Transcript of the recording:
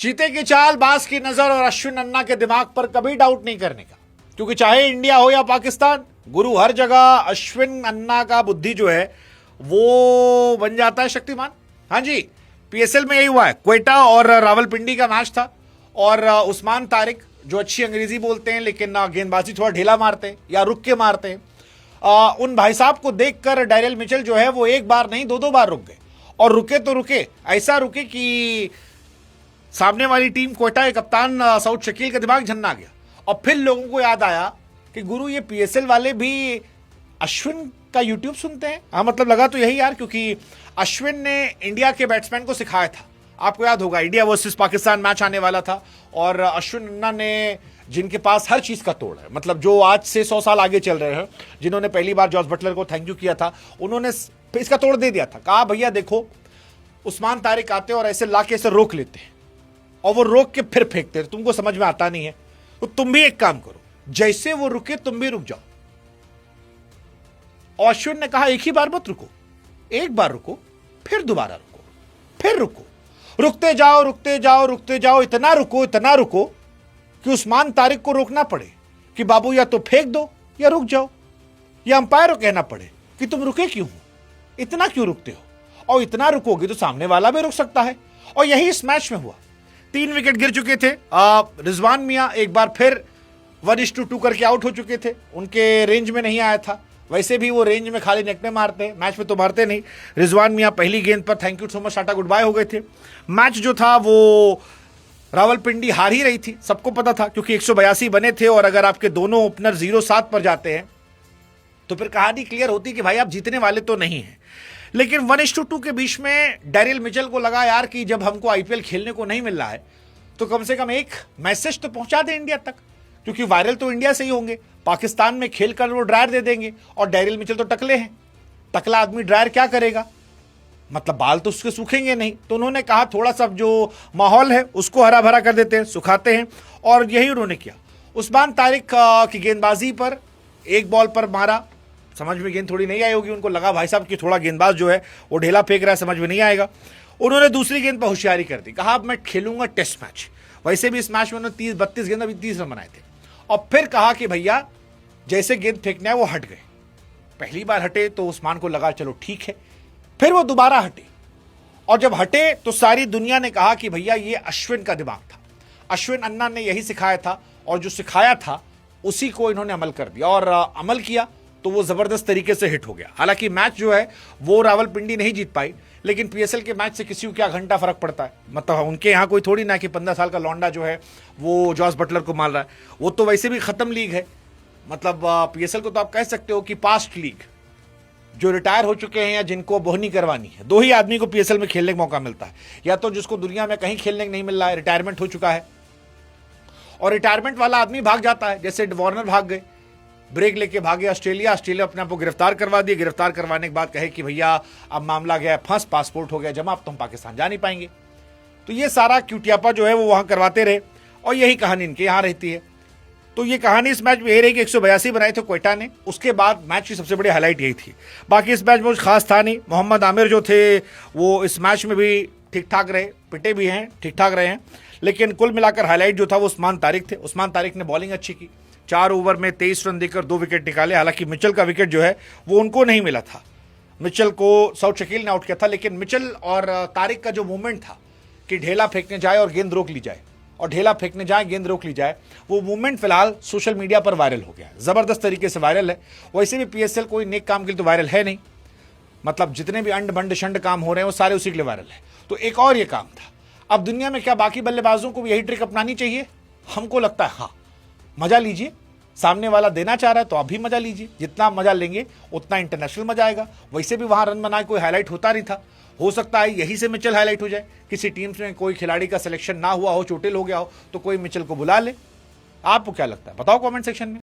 चीते की चाल, बाज की नजर और अश्विन अन्ना के दिमाग पर कभी डाउट नहीं करने का, क्योंकि चाहे इंडिया हो या पाकिस्तान, गुरु हर जगह अश्विन अन्ना का बुद्धि जो है वो बन जाता है शक्तिमान। हाँ जी, पीएसएल में यही हुआ है। क्वेटा और रावलपिंडी का मैच था और उस्मान तारिक जो अच्छी अंग्रेजी बोलते हैं लेकिन गेंदबाजी थोड़ा ढीला मारते हैं या रुक के मारते हैं, उन भाई साहब को देखकर डैरियल मिचेल जो है वो एक बार नहीं दो बार रुक गए। और रुके तो रुके, ऐसा रुके कि सामने वाली टीम क्वेटा के कप्तान सऊद शकील का दिमाग झन्ना गया। और फिर लोगों को याद आया कि गुरु ये पीएसएल वाले भी अश्विन का यूट्यूब सुनते हैं। हाँ, मतलब लगा तो यही यार, क्योंकि अश्विन ने इंडिया के बैट्समैन को सिखाया था। आपको याद होगा इंडिया वर्सेस पाकिस्तान मैच आने वाला था और अश्विन अन्ना ने, जिनके पास हर चीज का तोड़ है, मतलब जो आज से 100 साल आगे चल रहे हैं, जिन्होंने पहली बार जॉस बटलर को थैंक यू किया था, उन्होंने इसका तोड़ दे दिया था। कहा भैया देखो, उस्मान तारिक आते और ऐसे ला के ऐसे रोक लेते हैं और वो रोक के फिर फेंकते हैं, तुमको समझ में आता नहीं है तो तुम भी एक काम करो, जैसे वो रुके तुम भी रुक जाओ। और अश्विन ने कहा एक ही बार मत रुको, एक बार रुको, फिर दोबारा रुको, फिर रुको, रुकते जाओ रुकते जाओ रुकते जाओ, इतना रुको कि उस्मान तारिक को रोकना पड़े कि बाबू या तो फेंक दो या रुक जाओ, या अंपायर को कहना पड़े कि तुम रुके क्यों हो, इतना क्यों रुकते हो, और इतना रुकोगे तो सामने वाला भी रुक सकता है। और यही इस मैच में हुआ। 3 विकेट गिर चुके थे। रिजवान मियां एक बार फिर 1-2 करके आउट हो चुके थे, उनके रेंज में नहीं आया था। वैसे भी वो रेंज में खाली नेट में मारते हैं, मैच में तो मारते नहीं। रिजवान मियां पहली गेंद पर thank you so much tata good bye हो गए थे। मैच जो था वो रावलपिंडी हार ही रही थी, सबको पता था, क्योंकि 182 बने थे और अगर आपके दोनों ओपनर 0-7 पर जाते हैं तो फिर कहानी क्लियर होती कि भाई आप जीतने वाले तो नहीं हैं। लेकिन 1-2 के बीच में डैरियल मिचेल को लगा यार कि जब हमको आईपीएल खेलने को नहीं मिल रहा है तो कम से कम एक मैसेज तो पहुंचा दे इंडिया तक, क्योंकि वायरल तो इंडिया से ही होंगे। पाकिस्तान में खेलकर वो ड्रायर दे देंगे और डैरियल मिचेल तो टकले हैं, टकला आदमी ड्रायर क्या करेगा, मतलब बाल तो उसके सूखेंगे नहीं। तो उन्होंने कहा थोड़ा सा जो माहौल है उसको हरा भरा कर देते हैं, सुखाते हैं, और यही उन्होंने किया। उस्मान तारिक की गेंदबाजी पर एक बॉल पर मारा, समझ में गेंद थोड़ी नहीं आई होगी, उनको लगा भाई साहब कि थोड़ा गेंदबाज जो है वो ढेला फेंक रहा है, समझ में नहीं आएगा। उन्होंने दूसरी गेंद पर होशियारी कर दी, कहा अब मैं खेलूंगा टेस्ट मैच। वैसे भी इस मैच में उन्होंने 32 गेंद अभी 30 रन बनाए थे। और फिर कहा कि भैया जैसे गेंद फेंकना है वो हट गए। पहली बार हटे तो उस्मान को लगा चलो ठीक है, फिर वो दोबारा हटे, और जब हटे तो सारी दुनिया ने कहा कि भैया ये अश्विन का दिमाग था, अश्विन अन्ना ने यही सिखाया था, और जो सिखाया था उसी को इन्होंने अमल कर दिया, और अमल किया तो वो जबरदस्त तरीके से हिट हो गया। हालांकि मैच जो है वो रावलपिंडी नहीं जीत पाई, लेकिन पीएसएल के मैच से किसी को क्या घंटा फर्क पड़ता है, मतलब उनके यहाँ कोई थोड़ी ना कि 15 साल का लौंडा जो है वो जॉस बटलर को मार रहा है, वो तो वैसे भी खत्म लीग है। मतलब पीएसएल को तो आप कह सकते हो कि पास्ट लीग, जो रिटायर हो चुके हैं या जिनको बोहनी करवानी है, 2 ही आदमी को पीएसएल में खेलने का मौका मिलता है, या तो जिसको दुनिया में कहीं खेलने नहीं मिल रहा है, रिटायरमेंट हो चुका है, और रिटायरमेंट वाला आदमी भाग जाता है, जैसे वार्नर भाग गए, ब्रेक लेके भागे ऑस्ट्रेलिया अपने आप को गिरफ्तार करवा दिए, गिरफ्तार करवाने के बाद कहे कि भैया अब मामला गया फंस, पासपोर्ट हो गया जमा, अब तुम पाकिस्तान जा नहीं पाएंगे। तो ये सारा क्यूटियापा जो है वो वहां करवाते रहे, और यही कहानी इनके यहाँ रहती है। तो ये कहानी इस मैच में यही रही कि 182 बनाए थे क्वेटा ने, उसके बाद मैच की सबसे बड़ी हाईलाइट यही थी। बाकी इस मैच में कुछ खास था नहीं। मोहम्मद आमिर जो थे वो इस मैच में भी ठीक ठाक रहे, पिटे भी हैं, ठीक ठाक रहे हैं, लेकिन कुल मिलाकर हाईलाइट जो था वो उस्मान तारिक थे। उस्मान तारिक ने बॉलिंग अच्छी की, 4 ओवर में 23 रन देकर 2 विकेट निकाले। हालांकि मिचेल का विकेट जो है वो उनको नहीं मिला था, मिचेल को सऊद शकील ने आउट किया था, लेकिन मिचेल और तारिक का जो मूवमेंट था कि ढेला फेंकने जाए और गेंद रोक ली जाए, और ढेला फेंकने जाए गेंद रोक ली जाए, वो मूवमेंट फिलहाल सोशल मीडिया पर वायरल हो गया है, जबरदस्त तरीके से वायरल है। वैसे भी पीएसएल कोई नेक काम के लिए तो वायरल है नहीं, मतलब जितने भी अंड बंड शंड काम हो रहे हैं वो सारे उसी के लिए वायरल है। तो एक और ये काम था। अब दुनिया में क्या बाकी बल्लेबाजों को भी यही ट्रिक अपनानी चाहिए? हमको लगता है हाँ, मजा लीजिए, सामने वाला देना चाह रहा है तो आप भी मजा लीजिए, जितना मजा लेंगे उतना इंटरनेशनल मजा आएगा। वैसे भी वहां रन बनाए कोई हाईलाइट होता नहीं था, हो सकता है यही से मिचेल हाईलाइट हो जाए, किसी टीम्स में कोई खिलाड़ी का सिलेक्शन ना हुआ हो, चोटिल हो गया हो, तो कोई मिचेल को बुला ले। आपको क्या लगता है बताओ कमेंट सेक्शन में।